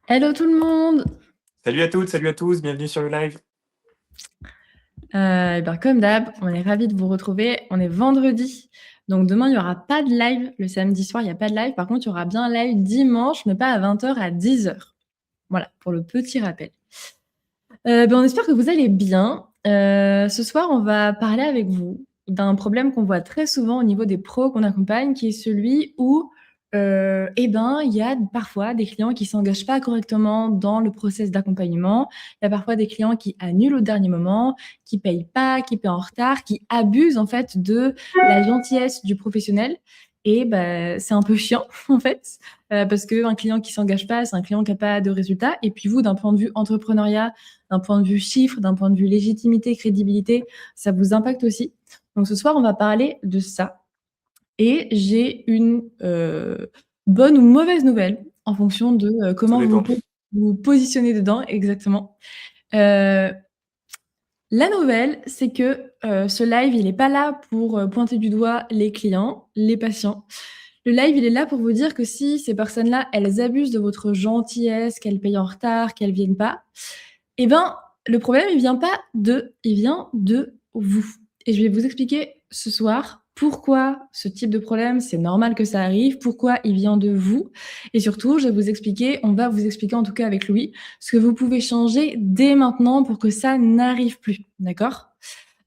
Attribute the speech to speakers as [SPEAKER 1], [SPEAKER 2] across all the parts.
[SPEAKER 1] Hello tout le monde.
[SPEAKER 2] Salut à toutes, salut à tous, bienvenue sur le live.
[SPEAKER 1] Comme d'hab, on est ravis de vous retrouver. On est vendredi, donc demain il n'y aura pas de live. Le samedi soir, il n'y a pas de live. Par contre, il y aura bien un live dimanche, mais pas à 20h, à 10h. Voilà, pour le petit rappel. On espère que vous allez bien. Ce soir, on va parler avec vous d'un problème qu'on voit très souvent au niveau des pros qu'on accompagne, qui est celui où il y a parfois des clients qui s'engagent pas correctement dans le process d'accompagnement. Il y a parfois des clients qui annulent au dernier moment, qui payent pas, qui paient en retard, qui abusent en fait de la gentillesse du professionnel. Et c'est un peu chiant en fait, parce qu'un client qui s'engage pas, c'est un client qui n'a pas de résultat. Et puis vous, d'un point de vue entrepreneuriat, d'un point de vue chiffre, d'un point de vue légitimité, crédibilité, ça vous impacte aussi. Donc ce soir, on va parler de ça. Et j'ai une bonne ou mauvaise nouvelle en fonction de
[SPEAKER 2] Ça
[SPEAKER 1] comment vous
[SPEAKER 2] dépend.
[SPEAKER 1] vous positionnez dedans exactement. Euh, la nouvelle, c'est que ce live, il n'est pas là pour pointer du doigt les clients, les patients. Le live, il est là pour vous dire que si ces personnes-là, elles abusent de votre gentillesse, qu'elles payent en retard, qu'elles viennent pas, eh ben, le problème, il vient de vous. Et je vais vous expliquer ce soir pourquoi ce type de problème, c'est normal que ça arrive, pourquoi il vient de vous. Et surtout, on va vous expliquer en tout cas avec Louis, ce que vous pouvez changer dès maintenant pour que ça n'arrive plus. D'accord?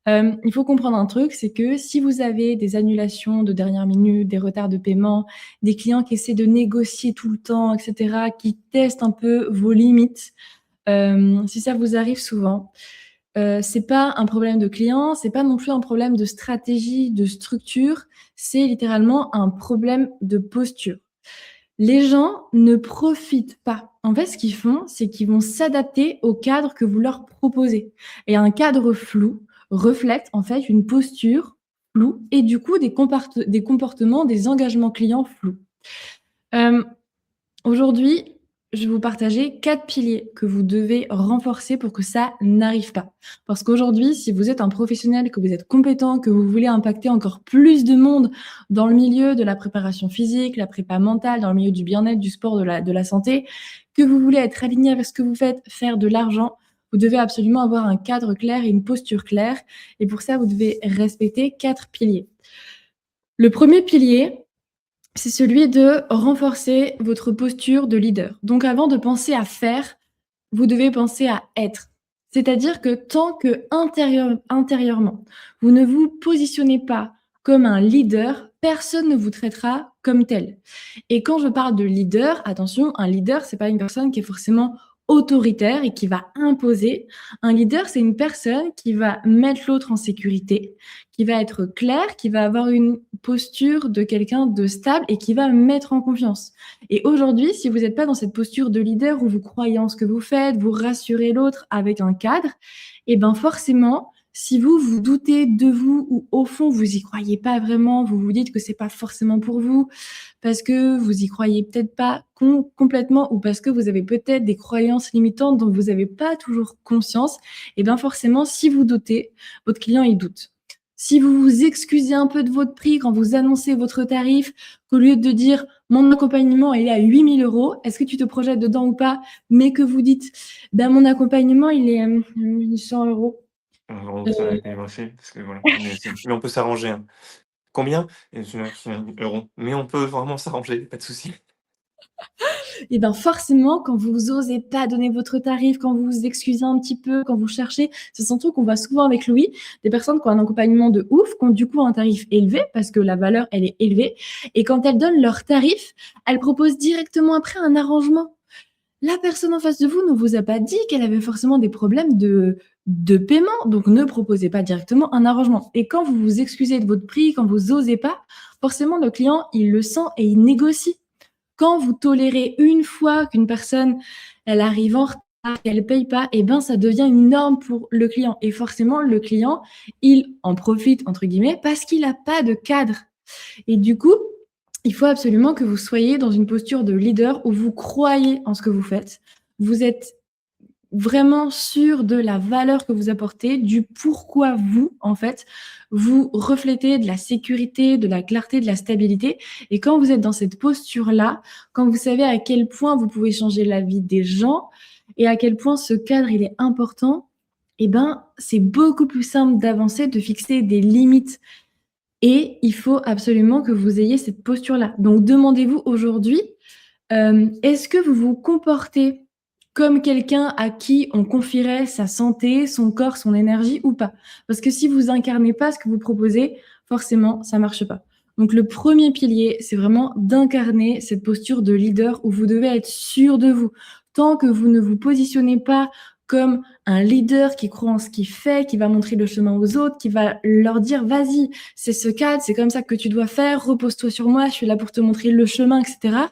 [SPEAKER 1] Il faut comprendre un truc, c'est que si vous avez des annulations de dernière minute, des retards de paiement, des clients qui essaient de négocier tout le temps, etc., qui testent un peu vos limites, si ça vous arrive souvent, c'est pas un problème de client, c'est pas non plus un problème de stratégie, de structure, c'est littéralement un problème de posture. Les gens ne profitent pas. En fait, ce qu'ils font, c'est qu'ils vont s'adapter au cadre que vous leur proposez. Et un cadre flou reflète en fait une posture floue et du coup des comportements, des engagements clients flous. Euh, Aujourd'hui, je vais vous partager 4 piliers que vous devez renforcer pour que ça n'arrive pas. Parce qu'aujourd'hui, si vous êtes un professionnel, que vous êtes compétent, que vous voulez impacter encore plus de monde dans le milieu de la préparation physique, la prépa mentale, dans le milieu du bien-être, du sport, de la santé, que vous voulez être aligné avec ce que vous faites, faire de l'argent, vous devez absolument avoir un cadre clair et une posture claire. Et pour ça, vous devez respecter 4 piliers. Le premier pilier, c'est celui de renforcer votre posture de leader. Donc avant de penser à faire, vous devez penser à être. C'est-à-dire que tant que intérieurement, vous ne vous positionnez pas comme un leader, personne ne vous traitera comme tel. Et quand je parle de leader, attention, un leader, c'est pas une personne qui est forcément autoritaire et qui va imposer. Un leader, c'est une personne qui va mettre l'autre en sécurité, qui va être clair, qui va avoir une posture de quelqu'un de stable et qui va mettre en confiance. Et aujourd'hui, si vous n'êtes pas dans cette posture de leader où vous croyez en ce que vous faites, vous rassurez l'autre avec un cadre, et ben forcément, si vous vous doutez de vous ou au fond vous y croyez pas vraiment, vous vous dites que c'est pas forcément pour vous parce que vous y croyez peut-être pas complètement ou parce que vous avez peut-être des croyances limitantes dont vous n'avez pas toujours conscience, et ben forcément, si vous doutez, votre client il doute. Si vous vous excusez un peu de votre prix quand vous annoncez votre tarif, qu'au lieu de dire mon accompagnement il est à 8 000 euros, est-ce que tu te projettes dedans ou pas, mais que vous dites ben, mon accompagnement il est à 100 euros.
[SPEAKER 2] Donc
[SPEAKER 1] Euh,
[SPEAKER 2] ça a quand même fait, parce que voilà, mais on peut s'arranger, hein. Combien? C'est 1 €. Mais on peut vraiment s'arranger, pas de souci.
[SPEAKER 1] et ben forcément, quand vous osez pas donner votre tarif, quand vous vous excusez un petit peu, quand vous cherchez, c'est un truc qu'on voit souvent avec Louis, des personnes qui ont un accompagnement de ouf, qui ont du coup un tarif élevé, parce que la valeur, elle est élevée, et quand elles donnent leur tarif, elles proposent directement après un arrangement. La personne en face de vous ne vous a pas dit qu'elle avait forcément des problèmes de paiement, donc ne proposez pas directement un arrangement. Et quand vous vous excusez de votre prix, quand vous osez pas, forcément le client, il le sent et il négocie. Quand vous tolérez une fois qu'une personne, elle arrive en retard, qu'elle paye pas, et ben ça devient une norme pour le client. Et forcément, le client, il en profite, entre guillemets, parce qu'il n'a pas de cadre. Et du coup, il faut absolument que vous soyez dans une posture de leader où vous croyez en ce que vous faites. Vous êtes vraiment sûr de la valeur que vous apportez, du pourquoi vous, en fait, vous reflétez de la sécurité, de la clarté, de la stabilité. Et quand vous êtes dans cette posture-là, quand vous savez à quel point vous pouvez changer la vie des gens et à quel point ce cadre, il est important, eh ben, c'est beaucoup plus simple d'avancer, de fixer des limites. Et il faut absolument que vous ayez cette posture-là. Donc, demandez-vous aujourd'hui, est-ce que vous vous comportez comme quelqu'un à qui on confierait sa santé, son corps, son énergie ou pas? Parce que si vous incarnez pas ce que vous proposez, forcément, ça marche pas. Donc le premier pilier, c'est vraiment d'incarner cette posture de leader où vous devez être sûr de vous. Tant que vous ne vous positionnez pas comme un leader qui croit en ce qu'il fait, qui va montrer le chemin aux autres, qui va leur dire: «Vas-y, c'est ce cadre, c'est comme ça que tu dois faire, repose-toi sur moi, je suis là pour te montrer le chemin», et cetera.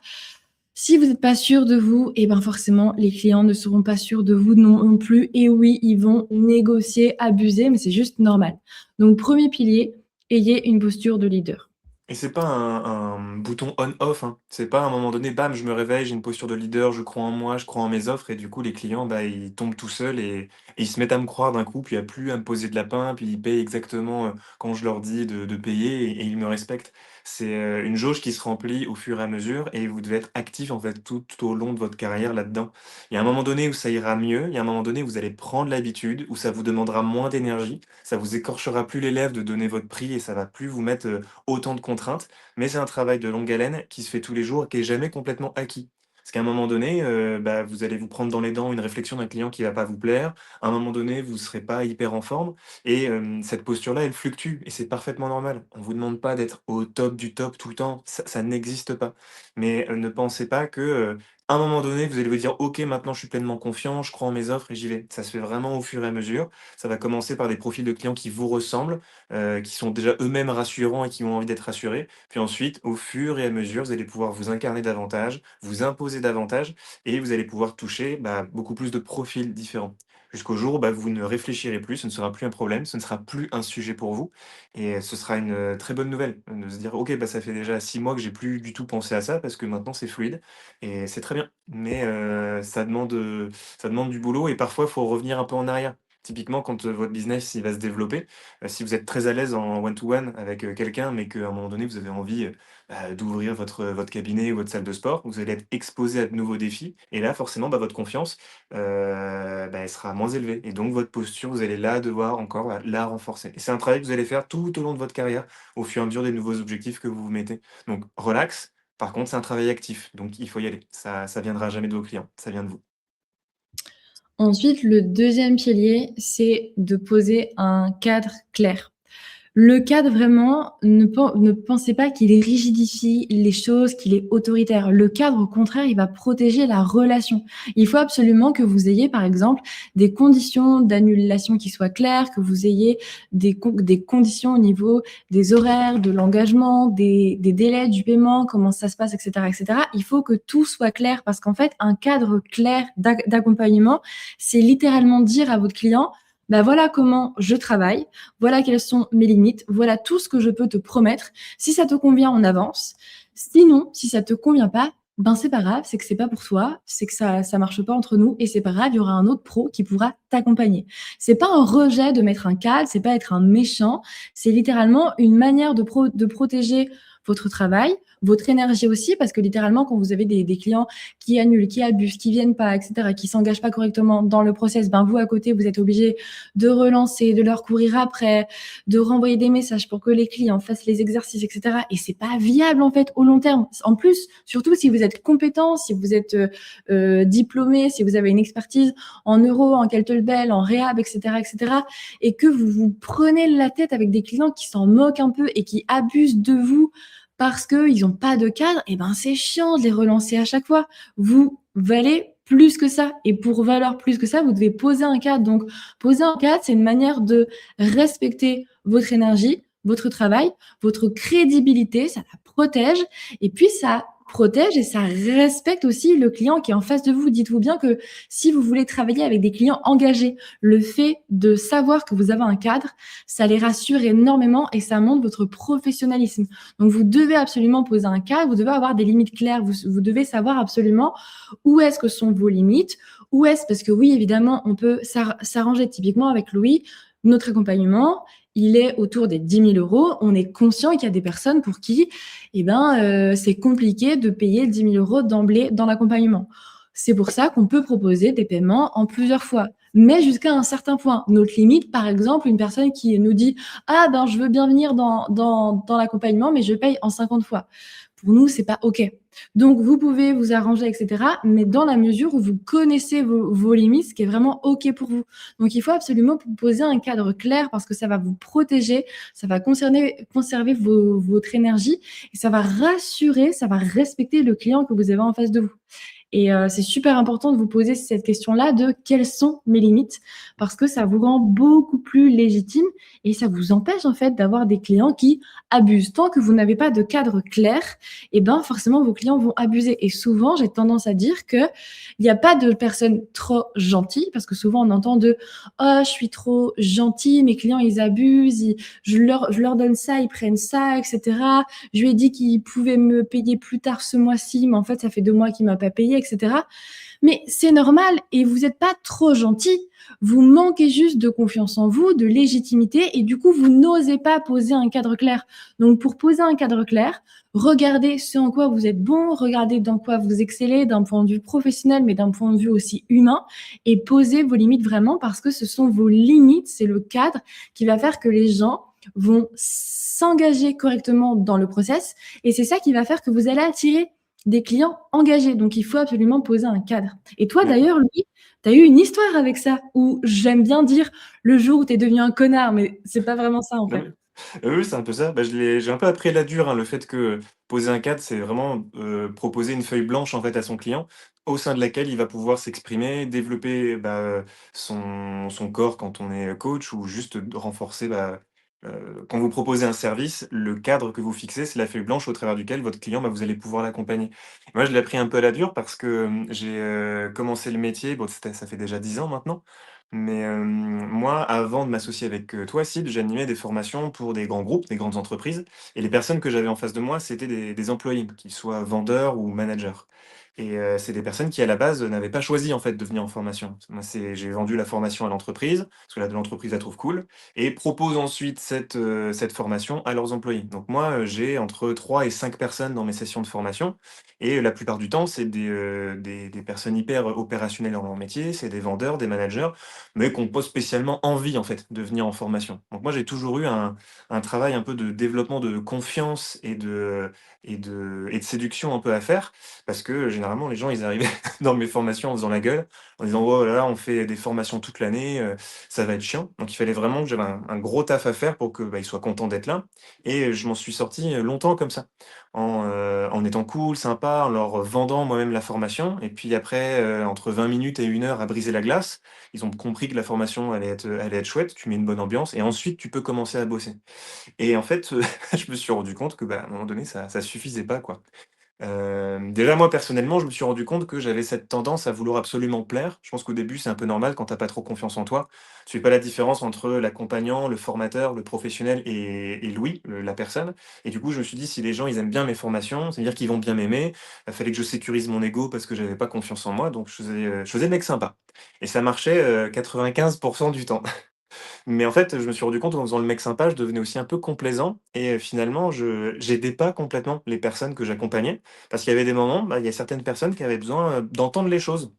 [SPEAKER 1] Si vous n'êtes pas sûr de vous, et ben forcément, les clients ne seront pas sûrs de vous non plus. Et oui, ils vont négocier, abuser, mais c'est juste normal. Donc, premier pilier, ayez une posture de leader.
[SPEAKER 2] Et c'est pas un bouton on-off, hein. C'est pas à un moment donné, bam, je me réveille, j'ai une posture de leader, je crois en moi, je crois en mes offres et du coup les clients, bah, ils tombent tout seuls et ils se mettent à me croire d'un coup, puis il y a plus à me poser de lapin, puis ils payent exactement, quand je leur dis de payer et ils me respectent. C'est, une jauge qui se remplit au fur et à mesure et vous devez être actif, en fait, tout au long de votre carrière là-dedans. Il y a un moment donné où ça ira mieux, il y a un moment donné où vous allez prendre l'habitude, où ça vous demandera moins d'énergie, ça vous écorchera plus les lèvres de donner votre prix et ça va plus vous mettre, autant de contraintes, mais c'est un travail de longue haleine qui se fait tous les jours et qui est jamais complètement acquis. Parce qu'à un moment donné, bah, vous allez vous prendre dans les dents une réflexion d'un client qui va pas vous plaire. À un moment donné, vous serez pas hyper en forme et cette posture-là, elle fluctue et c'est parfaitement normal. On vous demande pas d'être au top du top tout le temps, ça n'existe pas. Mais, ne pensez pas que, à un moment donné, vous allez vous dire: «OK, maintenant je suis pleinement confiant, je crois en mes offres et j'y vais». Ça se fait vraiment au fur et à mesure. Ça va commencer par des profils de clients qui vous ressemblent, qui sont déjà eux-mêmes rassurants et qui ont envie d'être rassurés. Puis ensuite, au fur et à mesure, vous allez pouvoir vous incarner davantage, vous imposer davantage et vous allez pouvoir toucher, bah, beaucoup plus de profils différents. Jusqu'au jour où, bah, vous ne réfléchirez plus, ce ne sera plus un problème, ce ne sera plus un sujet pour vous et ce sera une, très bonne nouvelle, de se dire: «OK, bah, ça fait déjà 6 mois que j'ai plus du tout pensé à ça parce que maintenant c'est fluide» et c'est très bien. Mais, ça demande du boulot et parfois il faut revenir un peu en arrière. Typiquement quand, votre business il va se développer, si vous êtes très à l'aise en one to one avec, quelqu'un, mais qu'à un moment donné vous avez envie, bah, d'ouvrir votre cabinet ou votre salle de sport, vous allez être exposé à de nouveaux défis et là forcément, bah, votre confiance, bah, elle sera moins élevée et donc votre posture, vous allez là devoir encore, la renforcer et c'est un travail que vous allez faire tout au long de votre carrière, au fur et à mesure des nouveaux objectifs que vous vous mettez. Donc relax, par contre c'est un travail actif, donc il faut y aller. Ça viendra jamais de vos clients, ça vient de vous.
[SPEAKER 1] Ensuite, le deuxième pilier, c'est de poser un cadre clair. Le cadre vraiment, ne pensez pas qu'il rigidifie les choses, qu'il est autoritaire. Le cadre, au contraire, il va protéger la relation. Il faut absolument que vous ayez, par exemple, des conditions d'annulation qui soient claires, que vous ayez des conditions au niveau des horaires, de l'engagement, des délais du paiement, comment ça se passe, etc., etc. Il faut que tout soit clair parce qu'en fait, un cadre clair d'accompagnement, c'est littéralement dire à votre client, bah voilà comment je travaille, voilà quelles sont mes limites, voilà tout ce que je peux te promettre. Si ça te convient, on avance. Sinon, si ça te convient pas, ben c'est pas grave, c'est que c'est pas pour toi, c'est que ça marche pas entre nous et c'est pas grave, il y aura un autre pro qui pourra t'accompagner. C'est pas un rejet de mettre un cadre, c'est pas être un méchant, c'est littéralement une manière de protéger votre travail, votre énergie aussi, parce que littéralement, quand vous avez des clients qui annulent, qui abusent, qui viennent pas, etc., qui s'engagent pas correctement dans le process, ben vous à côté, vous êtes obligé de relancer, de leur courir après, de renvoyer des messages pour que les clients fassent les exercices, etc. Et c'est pas viable en fait au long terme. En plus, surtout si vous êtes compétent, si vous êtes diplômé, si vous avez une expertise en neuro, en kettlebell, en réhab, etc., etc., et que vous vous prenez la tête avec des clients qui s'en moquent un peu et qui abusent de vous parce qu'ils n'ont pas de cadre, et ben c'est chiant de les relancer à chaque fois. Vous valez plus que ça. Et pour valoir plus que ça, vous devez poser un cadre. Donc, poser un cadre, c'est une manière de respecter votre énergie, votre travail, votre crédibilité, ça la protège. Et puis, ça protège et ça respecte aussi le client qui est en face de vous. Dites-vous bien que si vous voulez travailler avec des clients engagés, le fait de savoir que vous avez un cadre, ça les rassure énormément et ça montre votre professionnalisme. Donc, vous devez absolument poser un cadre, vous devez avoir des limites claires, vous devez savoir absolument où est-ce que sont vos limites, où est-ce, parce que oui, évidemment, on peut s'arranger typiquement avec Louis, notre accompagnement, il est autour des 10 000 euros. On est conscient qu'il y a des personnes pour qui c'est compliqué de payer 10 000 euros d'emblée dans l'accompagnement. C'est pour ça qu'on peut proposer des paiements en plusieurs fois, mais jusqu'à un certain point. Notre limite, par exemple, une personne qui nous dit ah ben je veux bien venir dans l'accompagnement, mais je paye en 50 fois. Pour nous, c'est pas OK. Donc, vous pouvez vous arranger, etc., mais dans la mesure où vous connaissez vos limites, ce qui est vraiment OK pour vous. Donc, il faut absolument poser un cadre clair parce que ça va vous protéger, ça va conserver votre énergie et ça va rassurer, ça va respecter le client que vous avez en face de vous. Et c'est super important de vous poser cette question-là de quelles sont mes limites parce que ça vous rend beaucoup plus légitime et ça vous empêche en fait d'avoir des clients qui abusent. Tant que vous n'avez pas de cadre clair, et ben forcément vos clients vont abuser. Et souvent, j'ai tendance à dire que il n'y a pas de personnes trop gentilles parce que souvent on entend de oh je suis trop gentil, mes clients ils abusent, je leur donne ça, ils prennent ça, etc. Je lui ai dit qu'il pouvait me payer plus tard ce mois-ci, mais en fait, ça fait 2 mois qu'il m'a pas payé, etc. Mais c'est normal et vous n'êtes pas trop gentil. Vous manquez juste de confiance en vous, de légitimité et du coup, vous n'osez pas poser un cadre clair. Donc, pour poser un cadre clair, regardez ce en quoi vous êtes bon, regardez dans quoi vous excellez d'un point de vue professionnel, mais d'un point de vue aussi humain et posez vos limites vraiment parce que ce sont vos limites, c'est le cadre qui va faire que les gens vont s'engager correctement dans le process et c'est ça qui va faire que vous allez attirer des clients engagés. Donc, il faut absolument poser un cadre. Et toi,
[SPEAKER 2] D'accord.
[SPEAKER 1] d'ailleurs, Louis, tu as eu une histoire avec ça où j'aime bien dire le jour où tu es devenu un connard, mais c'est pas vraiment ça en
[SPEAKER 2] Non,
[SPEAKER 1] fait.
[SPEAKER 2] mais oui, c'est un peu ça. Bah, j'ai un peu appris à la dure, hein, le fait que poser un cadre, c'est vraiment, proposer une feuille blanche, en fait, à son client, au sein de laquelle il va pouvoir s'exprimer, développer, son corps quand on est coach ou juste de renforcer, quand vous proposez un service, le cadre que vous fixez, c'est la feuille blanche au travers duquel votre client, vous allez pouvoir l'accompagner. Moi, je l'ai appris un peu à la dure parce que, j'ai, commencé le métier, bon, ça fait déjà 10 ans maintenant. Mais, moi, avant de m'associer avec, toi, Sid, j'animais des formations pour des grands groupes, des grandes entreprises et les personnes que j'avais en face de moi, c'était des employés, qu'ils soient vendeurs ou managers et c'est des personnes qui, à la base, n'avaient pas choisi, en fait, de venir en formation. Moi, j'ai vendu la formation à l'entreprise, parce que l'entreprise la trouve cool et propose ensuite cette formation à leurs employés. Donc moi, j'ai entre 3 et 5 personnes dans mes sessions de formation et la plupart du temps, c'est des personnes hyper opérationnelles dans leur métier, c'est des vendeurs, des managers mais qui ont pas spécialement envie, en fait, de venir en formation. Donc moi, j'ai toujours eu un travail un peu de développement de confiance et de séduction un peu à faire, parce que généralement, les gens, ils arrivaient dans mes formations en faisant la gueule, en disant: «Oh là là, on fait des formations toute l'année, ça va être chiant». Donc il fallait vraiment que j'avais un gros taf à faire pour que, ils soient contents d'être là et je m'en suis sorti, longtemps comme ça, en étant cool, sympa, en leur vendant moi-même la formation et puis après, entre 20 minutes et 1 heure à briser la glace, ils ont compris que la formation allait être chouette, tu mets une bonne ambiance et ensuite tu peux commencer à bosser. Et en fait, je me suis rendu compte que, à un moment donné, ça suffisait pas, quoi. Déjà moi personnellement, je me suis rendu compte que j'avais cette tendance à vouloir absolument plaire. Je pense qu'au début, c'est un peu normal quand t'as pas trop confiance en toi. Tu fais pas la différence entre l'accompagnant, le formateur, le professionnel et Louis, la personne. Et du coup, je me suis dit: «Si les gens, ils aiment bien mes formations, ça veut dire qu'ils vont bien m'aimer». Il fallait que je sécurise mon ego parce que j'avais pas confiance en moi, donc je faisais le mec sympa. Et ça marchait, 95 du temps. Mais en fait, je me suis rendu compte qu'en faisant le mec sympa, je devenais aussi un peu complaisant et finalement je j'aidais pas complètement les personnes que j'accompagnais. Parce qu'il y avait des moments, il y a certaines personnes qui avaient besoin, d'entendre les choses.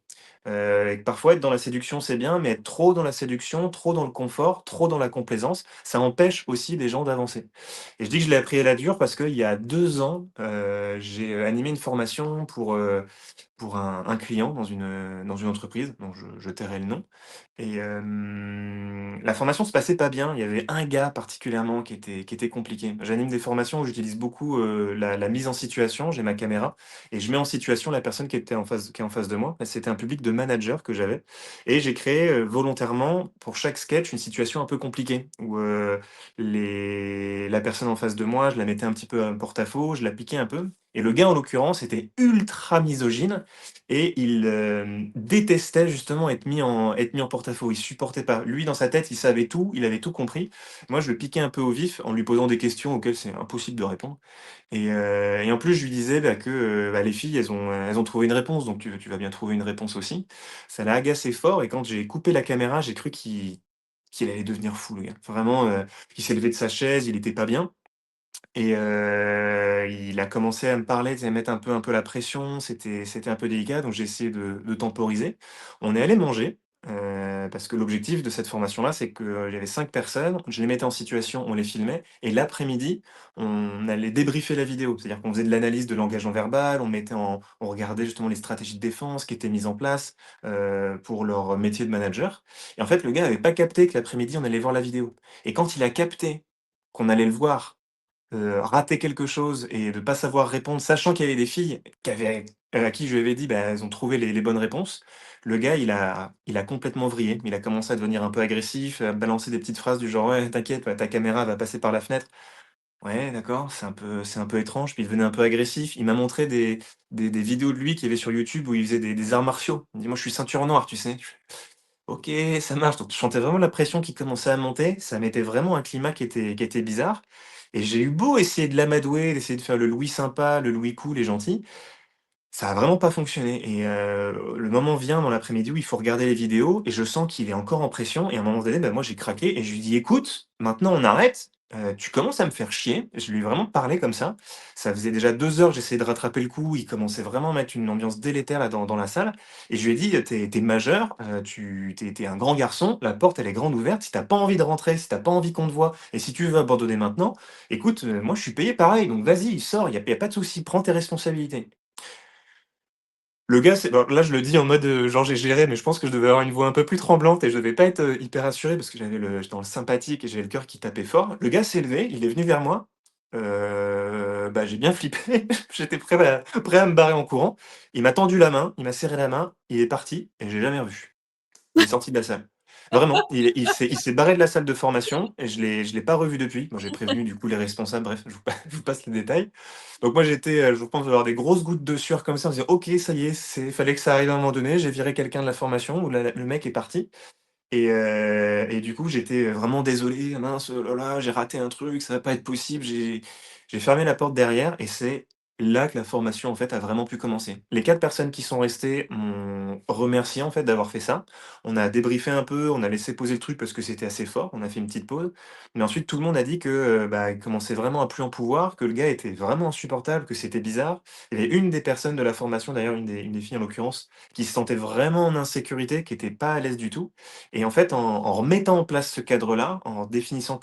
[SPEAKER 2] Et que parfois être dans la séduction, c'est bien, mais être trop dans la séduction, trop dans le confort, trop dans la complaisance, ça empêche aussi des gens d'avancer. Et je dis que je l'ai appris à la dure parce qu'il y a 2 ans, j'ai, animé une formation pour un client dans une entreprise dont je tairai le nom et la formation se passait pas bien. Il y avait un gars particulièrement qui était compliqué. J'anime des formations où j'utilise beaucoup, la mise en situation. J'ai ma caméra et je mets en situation la personne qui est en face de moi. Et c'était un public de managers que j'avais et j'ai créé, volontairement pour chaque sketch une situation un peu compliquée où, la personne en face de moi, je la mettais un petit peu en porte-à-faux, je la piquais un peu Et le gars, en l'occurrence, était ultra misogyne et il, détestait justement être mis en porte-à-faux. Il supportait pas. Lui, dans sa tête, il savait tout, il avait tout compris. Moi, je le piquais un peu au vif en lui posant des questions auxquelles c'est impossible de répondre et en plus, je lui disais, bah, que, bah, les filles, elles ont trouvé une réponse, donc tu vas bien trouver une réponse aussi. Ça l'a agacé fort et quand j'ai coupé la caméra, j'ai cru qu'il allait devenir fou, le gars. Vraiment, il s'est levé de sa chaise, il était pas bien. Et il a commencé à me parler, tu sais, à mettre un peu la pression, c'était un peu délicat, donc j'ai essayé de temporiser. On est allé manger, parce que l'objectif de cette formation-là, c'est qu'il y avait 5 personnes, je les mettais en situation, on les filmait et l'après-midi, on allait débriefer la vidéo. C'est-à-dire qu'on faisait de l'analyse de langage non verbal, on regardait justement les stratégies de défense qui étaient mises en place, pour leur métier de manager et en fait, le gars avait pas capté que l'après-midi, on allait voir la vidéo et quand il a capté qu'on allait le voir rater quelque chose et de pas savoir répondre, sachant qu'il y avait des filles à qui je lui avais dit: «Bah, elles ont trouvé les bonnes réponses». Le gars, il a complètement vrillé. Il a commencé à devenir un peu agressif, à balancer des petites phrases du genre: «Ouais, t'inquiète, ouais, ta caméra va passer par la fenêtre». «Ouais, d'accord, c'est un peu étrange». Puis il devenait un peu agressif. Il m'a montré des vidéos de lui qu'il y avait sur YouTube où il faisait des arts martiaux. Il me dit: «Moi, je suis ceinture noire, tu sais?» OK, ça marche. Donc je sentais vraiment la pression qui commençait à monter. Ça mettait vraiment un climat qui était bizarre et j'ai eu beau essayer de l'amadouer, d'essayer de faire le Louis sympa, le Louis cool et gentil, ça a vraiment pas fonctionné et le moment vient dans l'après-midi où il faut regarder les vidéos et je sens qu'il est encore en pression et à un moment donné, bah, moi j'ai craqué et je lui dis: «Écoute, maintenant on arrête, tu commences à me faire chier». Je lui ai vraiment parlé comme ça. Ça faisait déjà 2 heures que j'essayais de rattraper le coup, il commençait vraiment à mettre une ambiance délétère là dans la salle et je lui ai dit: «Tu es majeur, tu es un grand garçon, la porte elle est grande ouverte, si tu as pas envie de rentrer, si tu as pas envie qu'on te voie et si tu veux abandonner maintenant, écoute, moi je suis payé pareil donc vas-y, sors, il y a pas de souci, prends tes responsabilités». Le gars, c'est alors là, je le dis en mode, genre j'ai géré, mais je pense que je devais avoir une voix un peu plus tremblante et je devais pas être, hyper assuré parce que j'étais dans le sympathique et j'avais le cœur qui tapait fort. Le gars s'est levé, il est venu vers moi, bah, j'ai bien flippé, j'étais prêt à me barrer en courant. Il m'a tendu la main, il m'a serré la main, il est parti et je l'ai jamais revu. Il est sorti de la salle. Vraiment, il s'est barré de la salle de formation et je l'ai pas revu depuis. Bon, j'ai prévenu du coup les responsables, bref, je vous passe les détails. Donc moi j'étais, je pense avoir des grosses gouttes de sueur comme ça, en me disant: «OK, ça y est, fallait que ça arrive à un moment donné». J'ai viré quelqu'un de la formation où le mec est parti et du coup j'étais vraiment désolé: «Ah mince, oh là là, j'ai raté un truc, ça va pas être possible». J'ai fermé la porte derrière et c'est là que la formation en fait a vraiment pu commencer. Les 4 personnes qui sont restées m'ont remercié en fait d'avoir fait ça. On a débriefé un peu, on a laissé poser le truc parce que c'était assez fort, on a fait une petite pause. Mais ensuite tout le monde a dit que, bah, il commençait vraiment à plus en pouvoir, que le gars était vraiment insupportable, que c'était bizarre. Il y avait une des personnes de la formation, d'ailleurs une des filles en l'occurrence, qui se sentait vraiment en insécurité, qui était pas à l'aise du tout et en fait en remettant en place ce cadre-là, en définissant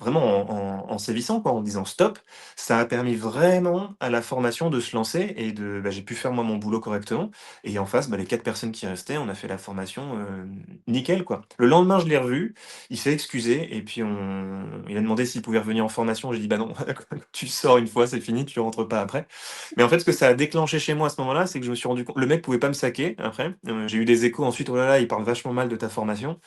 [SPEAKER 2] vraiment en sévissant quoi, en disant: «Stop», ça a permis vraiment à la formation de se lancer et bah, j'ai pu faire moi mon boulot correctement et en face, bah, les 4 personnes qui restaient, on a fait la formation, nickel quoi. Le lendemain, je l'ai revu, il s'est excusé et puis il a demandé s'il pouvait revenir en formation. J'ai dit: «Bah non, tu sors une fois, c'est fini, tu rentres pas après». Mais en fait, ce que ça a déclenché chez moi à ce moment-là, c'est que je me suis rendu compte le mec pouvait pas me saquer après, j'ai eu des échos ensuite: «Oh là là, il parle vachement mal de ta formation».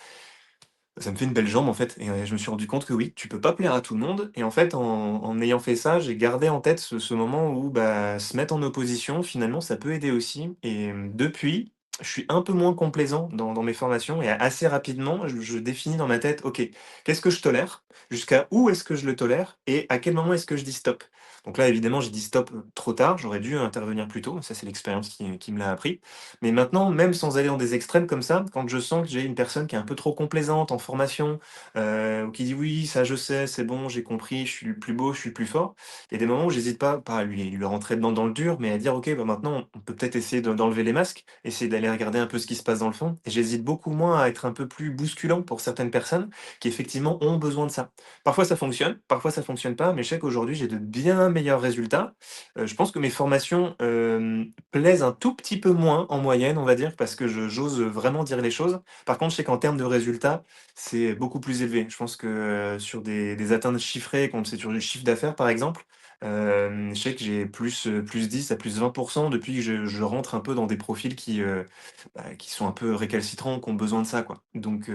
[SPEAKER 2] Ça me fait une belle jambe en fait et je me suis rendu compte que oui, tu peux pas plaire à tout le monde et en fait en ayant fait ça, j'ai gardé en tête ce moment où, bah, se mettre en opposition finalement ça peut aider aussi et depuis, je suis un peu moins complaisant dans mes formations et assez rapidement je définis dans ma tête: «OK, qu'est-ce que je tolère? Jusqu'à où est-ce que je le tolère? Et à quel moment est-ce que je dis stop?» Donc là évidemment j'ai dit stop, trop tard, j'aurais dû intervenir plus tôt, ça c'est l'expérience qui me l'a appris. Mais maintenant, même sans aller dans des extrêmes comme ça, quand je sens que j'ai une personne qui est un peu trop complaisante en formation, ou qui dit: «Oui, ça je sais, c'est bon, j'ai compris, je suis le plus beau, je suis le plus fort». Il y a des moments où j'hésite pas à lui rentrer dedans dans le dur, mais à dire: «OK, bah, maintenant on peut peut-être essayer d'enlever les masques, essayer d'aller regarder un peu ce qui se passe dans le fond» et j'hésite beaucoup moins à être un peu plus bousculant pour certaines personnes qui effectivement ont besoin de ça. Parfois ça fonctionne pas, mais je sais qu'aujourd'hui j'ai de bien meilleurs résultats. Je pense que mes formations, plaisent un tout petit peu moins en moyenne, on va dire, parce que j'ose vraiment dire les choses. Par contre, je sais qu'en termes de résultats, c'est beaucoup plus élevé. Je pense que, sur des atteintes chiffrées, comme c'est sur du chiffre d'affaires, par exemple, je sais que j'ai plus 10 à plus 20 depuis que je rentre un peu dans des profils qui sont un peu récalcitrants, qui ont besoin de ça, quoi. Donc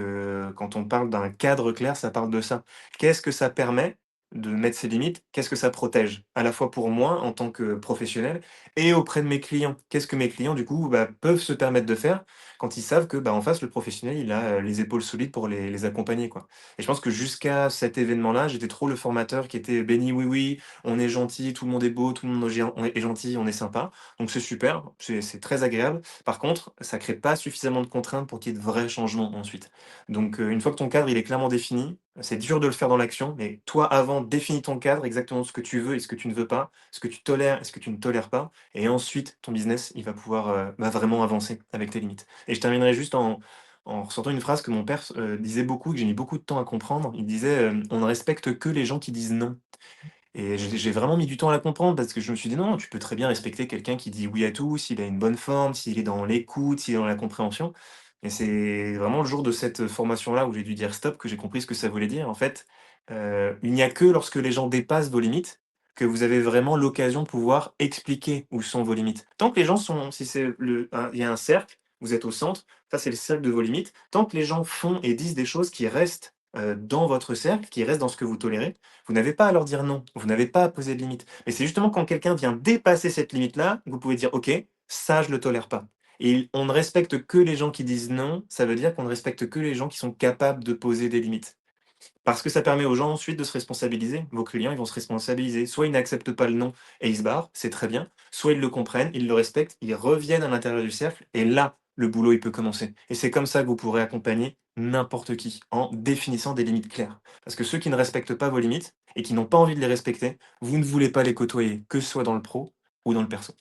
[SPEAKER 2] quand on parle d'un cadre clair, ça parle de ça. Qu'est-ce que ça permet? de mettre ses limites, qu'est-ce que ça protège? À la fois pour moi en tant que professionnel et auprès de mes clients. Qu'est-ce que mes clients du coup, bah, peuvent se permettre de faire quand ils savent que, bah, en face le professionnel il a, les épaules solides pour les accompagner, quoi. Et je pense que jusqu'à cet événement-là, j'étais trop le formateur qui était béni oui oui, on est gentil, tout le monde est beau, tout le monde est gentil, on est sympa. Donc c'est super, c'est très agréable. Par contre, ça crée pas suffisamment de contraintes pour qu'il y ait de vrais changements ensuite. Donc, une fois que ton cadre il est clairement défini, c'est dur de le faire dans l'action, mais toi avant définis ton cadre, exactement ce que tu veux et ce que tu ne veux pas, ce que tu tolères et ce que tu ne tolères pas, et ensuite ton business il va pouvoir, bah, vraiment avancer avec tes limites. Et je terminerai juste en ressortant une phrase que mon père disait beaucoup, que j'ai mis beaucoup de temps à comprendre. Il disait, «On ne respecte que les gens qui disent non». Et j'ai vraiment mis du temps à la comprendre parce que je me suis dit: «Non, tu peux très bien respecter quelqu'un qui dit oui à tout, s'il a une bonne forme, s'il est dans l'écoute, s'il est dans la compréhension». Et c'est vraiment le jour de cette formation-là où j'ai dû dire stop que j'ai compris ce que ça voulait dire. En fait, il n'y a que lorsque les gens dépassent vos limites que vous avez vraiment l'occasion de pouvoir expliquer où sont vos limites. Tant que les gens sont si c'est il y a un cercle, vous êtes au centre, ça c'est le cercle de vos limites. Tant que les gens font et disent des choses qui restent, dans votre cercle, qui restent dans ce que vous tolérez, vous n'avez pas à leur dire non, vous n'avez pas à poser de limite. Mais c'est justement quand quelqu'un vient dépasser cette limite-là, que vous pouvez dire: «OK, ça je le tolère pas». Et on ne respecte que les gens qui disent non, ça veut dire qu'on ne respecte que les gens qui sont capables de poser des limites. Parce que ça permet aux gens ensuite de se responsabiliser. Vos clients, ils vont se responsabiliser. Soit ils n'acceptent pas le non et ils se barrent, c'est très bien. Soit ils le comprennent, ils le respectent, ils reviennent à l'intérieur du cercle et là, le boulot, il peut commencer. Et c'est comme ça que vous pourrez accompagner n'importe qui en définissant des limites claires. Parce que ceux qui ne respectent pas vos limites et qui n'ont pas envie de les respecter, vous ne voulez pas les côtoyer, que ce soit dans le pro ou dans le perso.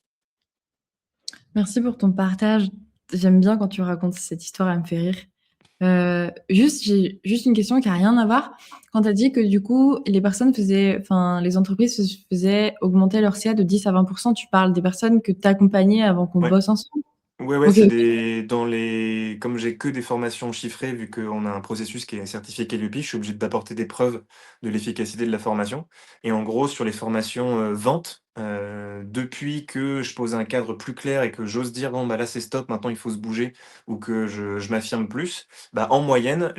[SPEAKER 1] Merci pour ton partage. J'aime bien quand tu racontes cette histoire, elle me fait rire. Juste, j'ai juste une question qui a rien à voir. Quand tu as dit que du coup, les personnes faisaient enfin, les entreprises faisaient augmenter leur CA de 10 à 20, tu parles des personnes que tu accompagnais avant qu'on
[SPEAKER 2] Ouais.
[SPEAKER 1] bosse ensemble?
[SPEAKER 2] Ouais, ouais,
[SPEAKER 1] OK,
[SPEAKER 2] c'est
[SPEAKER 1] OK.
[SPEAKER 2] des dans les comme j'ai que des formations chiffrées, vu qu'on a un processus qui est certifié Qualiopi, je suis obligé d'apporter des preuves de l'efficacité de la formation. Et en gros, sur les formations, vente, depuis que je pose un cadre plus clair et que j'ose dire: «Bon, bah, là, c'est stop, maintenant il faut se bouger» ou que je m'affirme plus, bah, en moyenne,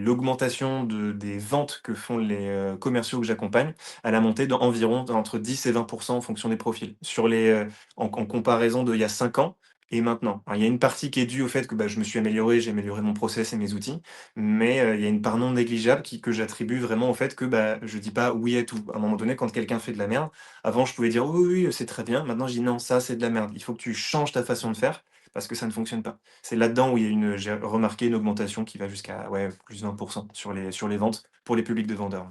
[SPEAKER 2] l'augmentation des ventes que font les, commerciaux que j'accompagne, elle a monté d'environ entre 10 et 20 en fonction des profils. Sur les, en comparaison d'il y a 5 ans et maintenant. Alors il y a une partie qui est due au fait que, bah, je me suis amélioré, j'ai amélioré mon process et mes outils, mais il y a une part non négligeable que j'attribue vraiment au fait que, bah, je dis pas oui à tout. À un moment donné, quand quelqu'un fait de la merde, avant je pouvais dire: «Oui, oui, oui, c'est très bien». Maintenant je dis: «Non, ça c'est de la merde. Il faut que tu changes ta façon de faire parce que ça ne fonctionne pas». C'est là-dedans où il y a j'ai remarqué une augmentation qui va jusqu'à, ouais, plus 20 sur les ventes pour les publics de vendeurs.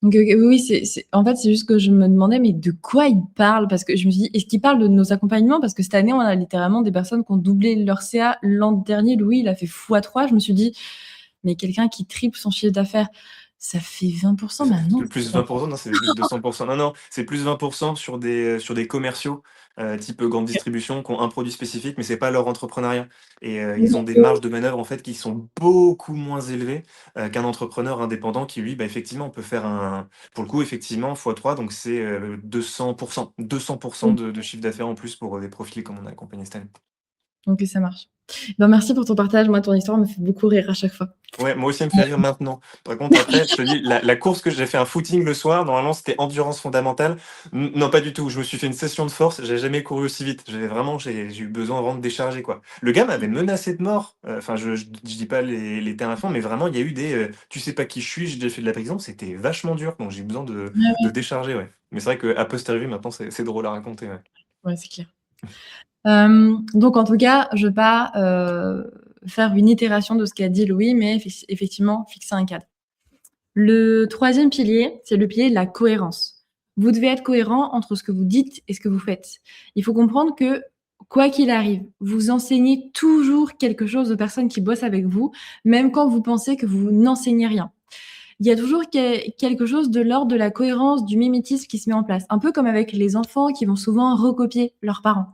[SPEAKER 1] OK, OK. Oui, oui, c'est en fait, c'est juste que je me demandais, mais de quoi ils parlent? Parce que je me suis dit: «Est-ce qu'ils parlent de nos accompagnements?» parce que cette année, on a littéralement des personnes qui ont doublé leur CA. L'an dernier, Louis, il a fait fois 3. Je me suis dit: «Mais quelqu'un qui triple son chiffre d'affaires, ça fait 20 bah non,
[SPEAKER 2] Le plus
[SPEAKER 1] c'est pas
[SPEAKER 2] 20 non, c'est plus 200. Non, non, c'est plus 20 sur des commerciaux, type, grande
[SPEAKER 1] OK.
[SPEAKER 2] distribution qui ont un produit spécifique, mais c'est pas leur entrepreneuriat et ils ont des
[SPEAKER 1] D'accord.
[SPEAKER 2] marges de manœuvre, en fait, qui sont beaucoup moins élevées, qu'un entrepreneur indépendant qui lui, bah, effectivement, peut faire un pour le coup, effectivement, fois 3 donc c'est, 200 200 de chiffre d'affaires en plus pour, des profils comme on a accompagné cette année.
[SPEAKER 1] OK, ça marche. Ben, merci pour ton partage. Moi, ton histoire me fait beaucoup rire à chaque fois.
[SPEAKER 2] Ouais, moi aussi, elle me fait rire maintenant. Par contre, après, je te dis, la course que j'ai fait un footing le soir, normalement, c'était endurance fondamentale. Non, pas du tout. Je me suis fait une session de force. J'ai jamais couru aussi vite. J'ai eu besoin vraiment de décharger, quoi. Le gars m'avait menacé de mort. Enfin, je dis pas les termes à fond, mais vraiment, il y a eu tu sais pas qui je suis, j'ai déjà fait de la prison. C'était vachement dur. Donc, j'ai eu besoin de décharger, ouais. Mais c'est vrai qu'à posteriori, maintenant, c'est drôle à raconter, ouais.
[SPEAKER 1] Ouais, c'est clair. Donc en tout cas, je veux pas, faire une itération de ce qu'a dit Louis, mais effectivement, fixer un cadre. Le troisième pilier, c'est le pilier de la cohérence. Vous devez être cohérent entre ce que vous dites et ce que vous faites. Il faut comprendre que, quoi qu'il arrive, vous enseignez toujours quelque chose aux personnes qui bossent avec vous, même quand vous pensez que vous n'enseignez rien. Il y a toujours quelque chose de l'ordre de la cohérence, du mimétisme qui se met en place. Un peu comme avec les enfants qui vont souvent recopier leurs parents.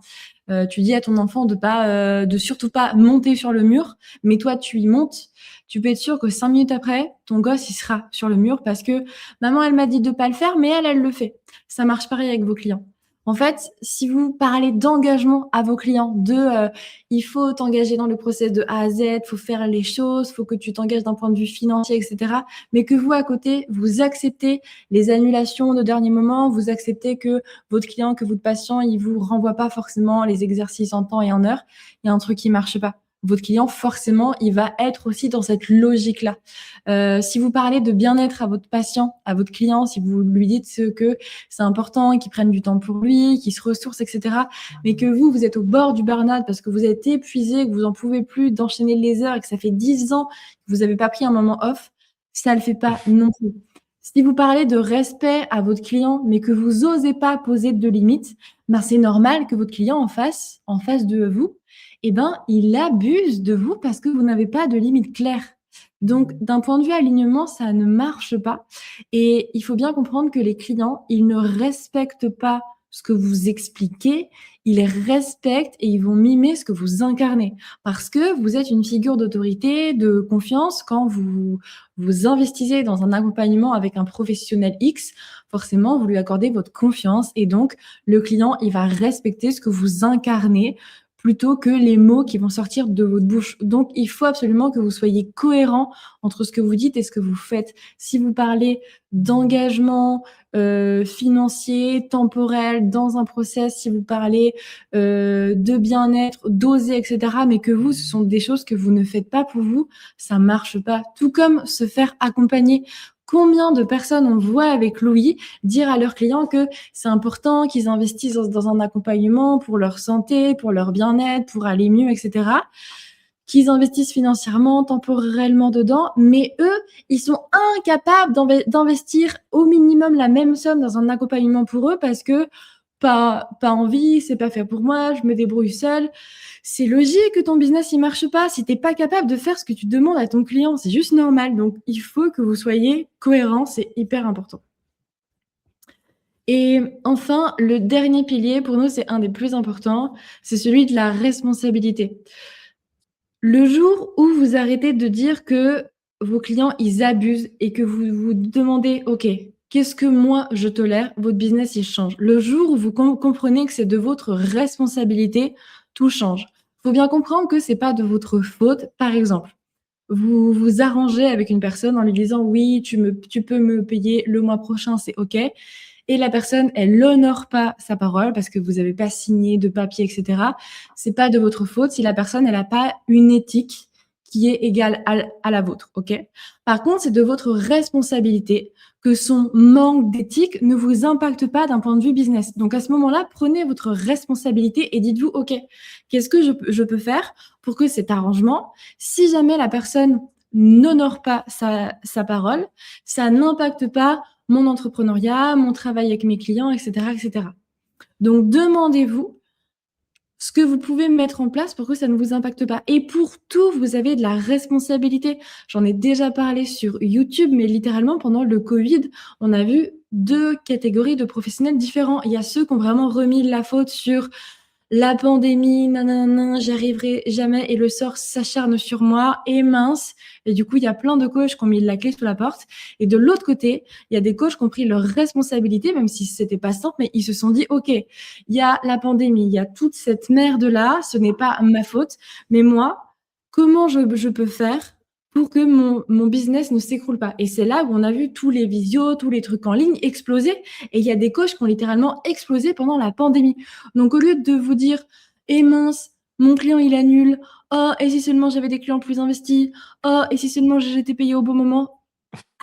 [SPEAKER 1] Tu dis à ton enfant de surtout pas monter sur le mur, mais toi tu y montes. Tu peux être sûr que 5 minutes après, ton gosse il sera sur le mur parce que maman elle m'a dit de pas le faire, mais elle le fait. Ça marche pareil avec vos clients. En fait, si vous parlez d'engagement à vos clients, il faut t'engager dans le process de A à Z, il faut faire les choses, il faut que tu t'engages d'un point de vue financier, etc. Mais que vous, à côté, vous acceptez les annulations de dernier moment, vous acceptez que votre client, que votre patient, il vous renvoie pas forcément les exercices en temps et en heure, il y a un truc qui marche pas. Votre client, forcément, il va être aussi dans cette logique-là. Si vous parlez de bien-être à votre patient, à votre client, si vous lui dites que c'est important, qu'il prenne du temps pour lui, qu'il se ressource, etc., mais que vous êtes au bord du burn-out parce que vous êtes épuisé, que vous en pouvez plus d'enchaîner les heures et que ça fait 10 ans que vous n'avez pas pris un moment off, ça le fait pas non plus. Si vous parlez de respect à votre client, mais que vous osez pas poser de limites, ben c'est normal que votre client en face de vous, eh ben, il abuse de vous parce que vous n'avez pas de limites claires. Donc, d'un point de vue alignement, ça ne marche pas. Et il faut bien comprendre que les clients, ils ne respectent pas ce que vous expliquez, ils respectent et ils vont mimer ce que vous incarnez. Parce que vous êtes une figure d'autorité, de confiance. Quand vous investissez dans un accompagnement avec un professionnel X, forcément, vous lui accordez votre confiance. Et donc, le client, il va respecter ce que vous incarnez plutôt que les mots qui vont sortir de votre bouche. Donc, il faut absolument que vous soyez cohérent entre ce que vous dites et ce que vous faites. Si vous parlez d'engagement financier, temporel, dans un process, si vous parlez de bien-être, d'oser, etc., mais que vous, ce sont des choses que vous ne faites pas pour vous, ça marche pas. Tout comme se faire accompagner. Combien de personnes on voit avec Louis dire à leurs clients que c'est important qu'ils investissent dans un accompagnement pour leur santé, pour leur bien-être, pour aller mieux, etc., qu'ils investissent financièrement, temporellement dedans, mais eux, ils sont incapables d'investir au minimum la même somme dans un accompagnement pour eux parce que pas envie, c'est pas fait pour moi, je me débrouille seule. C'est logique que ton business il marche pas si t'es pas capable de faire ce que tu demandes à ton client, c'est juste normal. Donc il faut que vous soyez cohérents, c'est hyper important. Et enfin, le dernier pilier pour nous, c'est un des plus importants, c'est celui de la responsabilité. Le jour où vous arrêtez de dire que vos clients, ils abusent et que vous vous demandez: «OK, qu'est-ce que moi je tolère?», votre business, il change. Le jour où vous comprenez que c'est de votre responsabilité, tout change. Il faut bien comprendre que c'est pas de votre faute. Par exemple, vous vous arrangez avec une personne en lui disant: «Oui, tu peux me payer le mois prochain, c'est OK», et la personne, elle n'honore pas sa parole parce que vous n'avez pas signé de papier, etc. C'est pas de votre faute si la personne, elle n'a pas une éthique qui est égale à la vôtre, ok? Par contre, c'est de votre responsabilité que son manque d'éthique ne vous impacte pas d'un point de vue business. Donc à ce moment-là, prenez votre responsabilité et dites-vous: OK, qu'est-ce que je peux faire pour que cet arrangement, si jamais la personne n'honore pas sa parole, ça n'impacte pas mon entrepreneuriat, mon travail avec mes clients, etc., etc. Donc, demandez-vous ce que vous pouvez mettre en place pour que ça ne vous impacte pas. Et pour tout, vous avez de la responsabilité. J'en ai déjà parlé sur YouTube, mais littéralement, pendant le Covid, on a vu deux catégories de professionnels différents. Il y a ceux qui ont vraiment remis la faute sur la pandémie, nanana, j'y arriverai jamais et le sort s'acharne sur moi et mince. Et du coup, il y a plein de coachs qui ont mis la clé sous la porte. Et de l'autre côté, il y a des coachs qui ont pris leur responsabilité, même si c'était pas simple, mais ils se sont dit: OK, il y a la pandémie, il y a toute cette merde-là, ce n'est pas ma faute, mais moi, comment je peux faire pour que mon business ne s'écroule pas? Et c'est là où on a vu tous les visios, tous les trucs en ligne exploser. Et il y a des coachs qui ont littéralement explosé pendant la pandémie. Donc, au lieu de vous dire: «Eh mince, mon client, il annule. Oh, et si seulement j'avais des clients plus investis. Oh, et si seulement j'étais payé au bon moment»,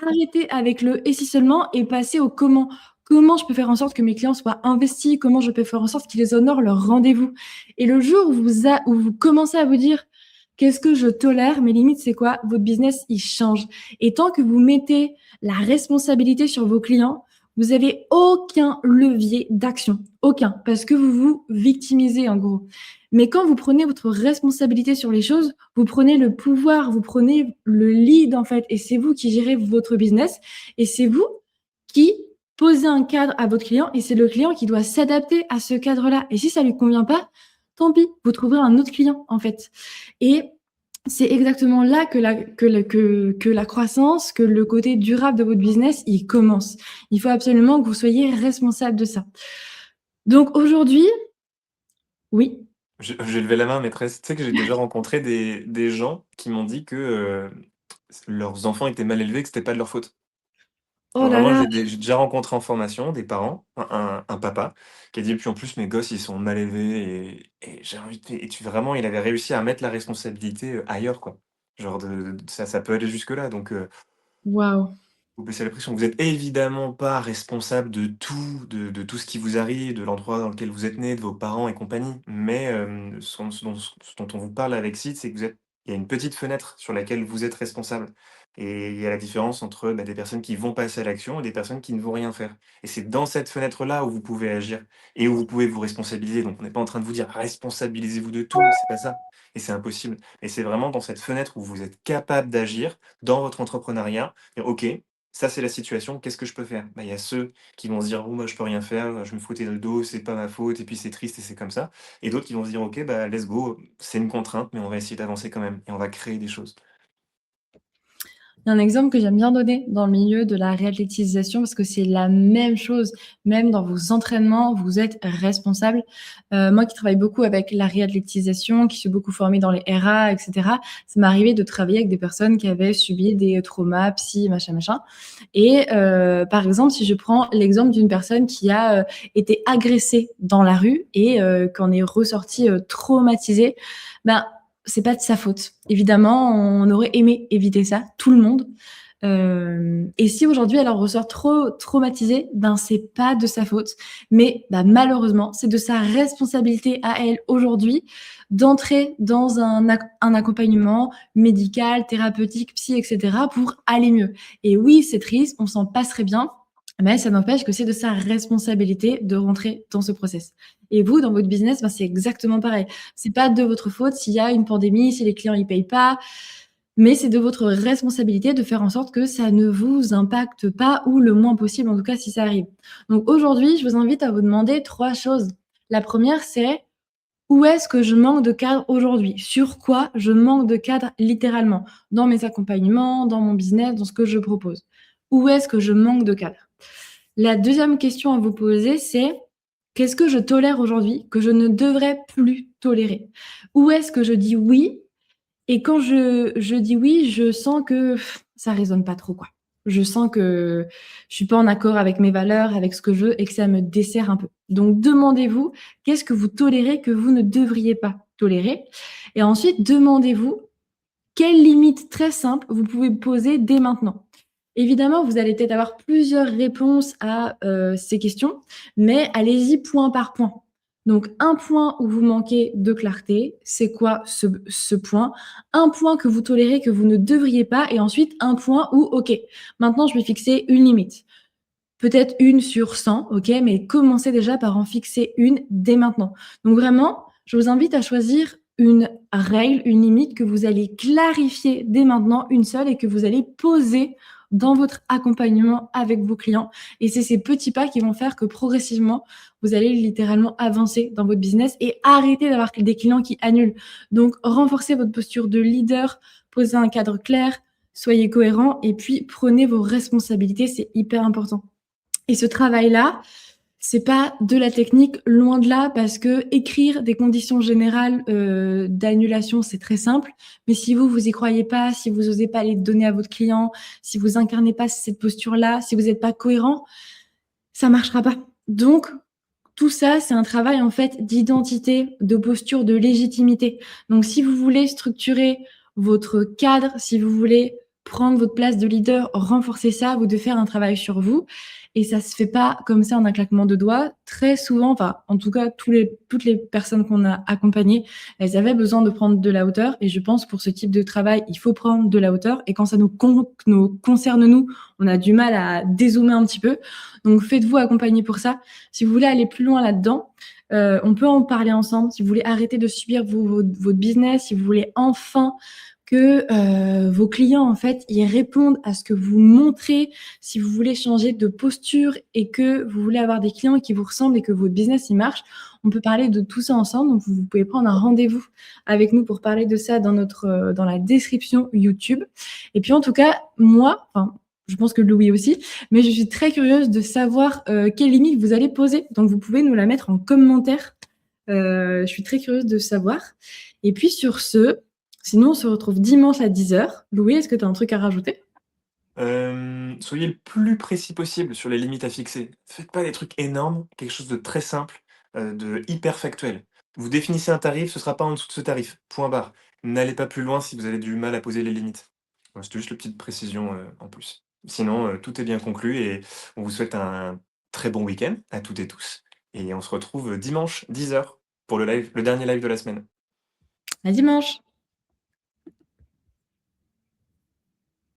[SPEAKER 1] arrêtez avec le «et si seulement» et passez au comment. Comment je peux faire en sorte que mes clients soient investis? Comment je peux faire en sorte qu'ils honorent leur rendez-vous? Et le jour où vous commencez à vous dire: «Qu'est-ce que je tolère? Mes limites, c'est quoi?», votre business, il change. Et tant que vous mettez la responsabilité sur vos clients, vous avez aucun levier d'action. Aucun. Parce que vous vous victimisez, en gros. Mais quand vous prenez votre responsabilité sur les choses, vous prenez le pouvoir, vous prenez le lead, en fait, et c'est vous qui gérez votre business, et c'est vous qui posez un cadre à votre client, et c'est le client qui doit s'adapter à ce cadre-là. Et si ça lui convient pas, tant pis, vous trouverez un autre client, en fait. Et c'est exactement là que la croissance, que le côté durable de votre business, il commence. Il faut absolument que vous soyez responsable de ça. Donc aujourd'hui oui?
[SPEAKER 2] J'ai levé la main, maîtresse. Tu sais que j'ai déjà rencontré des gens qui m'ont dit que, leurs enfants étaient mal élevés, que c'était pas de leur faute.
[SPEAKER 1] Oh
[SPEAKER 2] Genre
[SPEAKER 1] là
[SPEAKER 2] vraiment,
[SPEAKER 1] là!
[SPEAKER 2] j'ai déjà rencontré en formation des parents, un papa qui a dit: «Puis en plus mes gosses ils sont mal élevés» et j'ai envie de et tu vraiment il avait réussi à mettre la responsabilité, ailleurs quoi. Genre de ça peut aller jusque là donc
[SPEAKER 1] Waouh!
[SPEAKER 2] vous baissez la pression. Vous êtes évidemment pas responsable de tout, de tout ce qui vous arrive, de l'endroit dans lequel vous êtes né, de vos parents et compagnie. Mais, ce dont on vous parle avec Sid, c'est que il y a une petite fenêtre sur laquelle vous êtes responsable. Et il y a la différence entre, bah, des personnes qui vont passer à l'action et des personnes qui ne vont rien faire. Et c'est dans cette fenêtre-là où vous pouvez agir et où vous pouvez vous responsabiliser. Donc on n'est pas en train de vous dire: «Responsabilisez-vous de tout», c'est pas ça et c'est impossible. Et c'est vraiment dans cette fenêtre où vous êtes capable d'agir dans votre entrepreneuriat, dire: «OK, ça, c'est la situation, qu'est-ce que je peux faire?» Bah, il y a ceux qui vont se dire: «Oh, moi, je peux rien faire, je me foutais dans le dos, c'est pas ma faute et puis c'est triste et c'est comme ça» et d'autres qui vont se dire: «OK, bah, let's go, c'est une contrainte, mais on va essayer d'avancer quand même et on va créer des choses».
[SPEAKER 1] Il y a un exemple que j'aime bien donner dans le milieu de la réathlétisation parce que c'est la même chose. Même dans vos entraînements, vous êtes responsable. Moi qui travaille beaucoup avec la réathlétisation, qui suis beaucoup formée dans les RA et cetera, ça m'est arrivé de travailler avec des personnes qui avaient subi des traumas, psy, machin, machin et par exemple, si je prends l'exemple d'une personne qui a, été agressée dans la rue et qu'en est ressortie, traumatisée, ben, c'est pas de sa faute. Évidemment, on aurait aimé éviter ça, tout le monde. Et si aujourd'hui elle en ressort trop traumatisée, ben c'est pas de sa faute. Mais bah, malheureusement, c'est de sa responsabilité à elle aujourd'hui d'entrer dans un accompagnement médical, thérapeutique, psy, etc. pour aller mieux. Et oui, c'est triste, on s'en passerait bien, mais ça n'empêche que c'est de sa responsabilité de rentrer dans ce process. Et vous, dans votre business, ben, c'est exactement pareil. C'est pas de votre faute s'il y a une pandémie, si les clients ils payent pas, mais c'est de votre responsabilité de faire en sorte que ça ne vous impacte pas ou le moins possible, en tout cas si ça arrive. Donc aujourd'hui, je vous invite à vous demander 3 choses. La première, c'est: où est-ce que je manque de cadre aujourd'hui? Sur quoi je manque de cadre littéralement? Dans mes accompagnements, dans mon business, dans ce que je propose. Où est-ce que je manque de cadre? La deuxième question à vous poser, c'est: qu'est-ce que je tolère aujourd'hui que je ne devrais plus tolérer? Où est-ce que je dis oui et quand je dis oui, je sens que ça résonne pas trop, quoi. Je sens que je suis pas en accord avec mes valeurs, avec ce que je veux et que ça me dessert un peu. Donc demandez-vous, qu'est-ce que vous tolérez que vous ne devriez pas tolérer? Et ensuite, demandez-vous quelles limites très simples vous pouvez poser dès maintenant. Évidemment, vous allez peut-être avoir plusieurs réponses à, ces questions, mais allez-y point par point. Donc un point où vous manquez de clarté, c'est quoi ce point? Un point que vous tolérez, que vous ne devriez pas et ensuite un point où OK, maintenant je vais fixer une limite. Peut-être 1 sur 100, OK, mais commencez déjà par en fixer une dès maintenant. Donc vraiment, je vous invite à choisir une règle, une limite que vous allez clarifier dès maintenant, une seule et que vous allez poser dans votre accompagnement avec vos clients et c'est ces petits pas qui vont faire que progressivement, vous allez littéralement avancer dans votre business et arrêter d'avoir des clients qui annulent. Donc renforcez votre posture de leader, posez un cadre clair, soyez cohérent et puis prenez vos responsabilités, c'est hyper important. Et ce travail-là, c'est pas de la technique, loin de là, parce que écrire des conditions générales, d'annulation, c'est très simple. Mais si vous, vous y croyez pas, si vous osez pas les donner à votre client, si vous incarnez pas cette posture-là, si vous êtes pas cohérent, ça marchera pas. Donc tout ça, c'est un travail, en fait, d'identité, de posture, de légitimité. Donc si vous voulez structurer votre cadre, si vous voulez prendre votre place de leader, renforcer ça, vous devez faire un travail sur vous et ça se fait pas comme ça en un claquement de doigts. Très souvent, enfin, en tout cas, toutes les personnes qu'on a accompagnées, elles avaient besoin de prendre de la hauteur et je pense pour ce type de travail, il faut prendre de la hauteur et quand ça nous concerne nous, on a du mal à dézoomer un petit peu. Donc faites-vous accompagner pour ça. Si vous voulez aller plus loin là-dedans, on peut en parler ensemble. Si vous voulez arrêter de subir votre business, si vous voulez enfin que vos clients, en fait, ils répondent à ce que vous montrez, si vous voulez changer de posture et que vous voulez avoir des clients qui vous ressemblent et que votre business, il marche, on peut parler de tout ça ensemble. Donc, vous pouvez prendre un rendez-vous avec nous pour parler de ça dans la description YouTube. Et puis, en tout cas, moi, enfin, je pense que Louis aussi, mais je suis très curieuse de savoir quelle limite vous allez poser. Donc, vous pouvez nous la mettre en commentaire. Je suis très curieuse de savoir. Et puis, sur ce, sinon, on se retrouve dimanche à 10h. Louis, est-ce que tu as un truc à rajouter?
[SPEAKER 2] Soyez le plus précis possible sur les limites à fixer. Faites pas des trucs énormes, quelque chose de très simple, de hyper factuel. Vous définissez un tarif, ce sera pas en dessous de ce tarif, point barre. N'allez pas plus loin si vous avez du mal à poser les limites. Voilà, c'était juste une petite précision, en plus. Sinon, tout est bien conclu et on vous souhaite un très bon week-end à toutes et tous et on se retrouve dimanche 10h pour le dernier live de la semaine.
[SPEAKER 1] À dimanche!